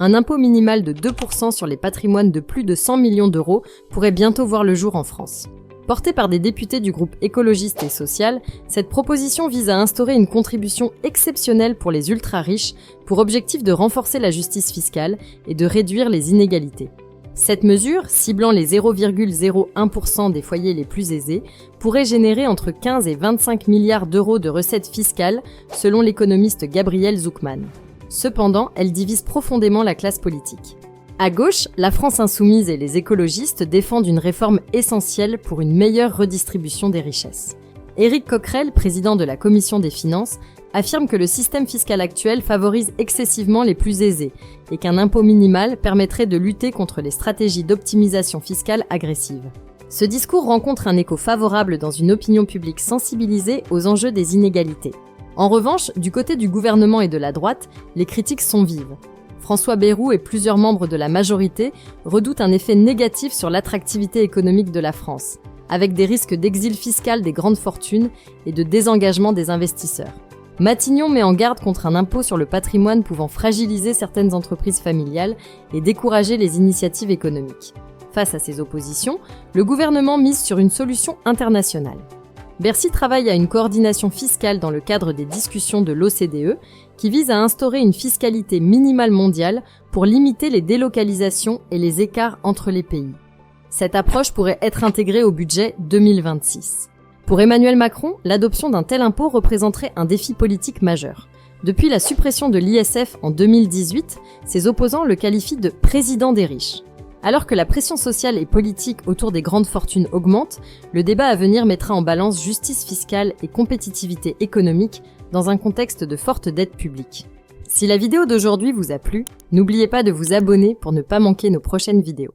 Un impôt minimal de 2% sur les patrimoines de plus de 100 millions d'euros pourrait bientôt voir le jour en France. Portée par des députés du groupe écologiste et social, cette proposition vise à instaurer une contribution exceptionnelle pour les ultra-riches pour objectif de renforcer la justice fiscale et de réduire les inégalités. Cette mesure, ciblant les 0,01% des foyers les plus aisés, pourrait générer entre 15 et 25 milliards d'euros de recettes fiscales, selon l'économiste Gabriel Zucman. Cependant, elle divise profondément la classe politique. À gauche, la France insoumise et les écologistes défendent une réforme essentielle pour une meilleure redistribution des richesses. Éric Coquerel, président de la Commission des finances, affirme que le système fiscal actuel favorise excessivement les plus aisés et qu'un impôt minimal permettrait de lutter contre les stratégies d'optimisation fiscale agressives. Ce discours rencontre un écho favorable dans une opinion publique sensibilisée aux enjeux des inégalités. En revanche, du côté du gouvernement et de la droite, les critiques sont vives. François Bayrou et plusieurs membres de la majorité redoutent un effet négatif sur l'attractivité économique de la France, avec des risques d'exil fiscal des grandes fortunes et de désengagement des investisseurs. Matignon met en garde contre un impôt sur le patrimoine pouvant fragiliser certaines entreprises familiales et décourager les initiatives économiques. Face à ces oppositions, le gouvernement mise sur une solution internationale. Bercy travaille à une coordination fiscale dans le cadre des discussions de l'OCDE qui vise à instaurer une fiscalité minimale mondiale pour limiter les délocalisations et les écarts entre les pays. Cette approche pourrait être intégrée au budget 2026. Pour Emmanuel Macron, l'adoption d'un tel impôt représenterait un défi politique majeur. Depuis la suppression de l'ISF en 2018, ses opposants le qualifient de « président des riches ». Alors que la pression sociale et politique autour des grandes fortunes augmente, le débat à venir mettra en balance justice fiscale et compétitivité économique dans un contexte de forte dette publique. Si la vidéo d'aujourd'hui vous a plu, n'oubliez pas de vous abonner pour ne pas manquer nos prochaines vidéos.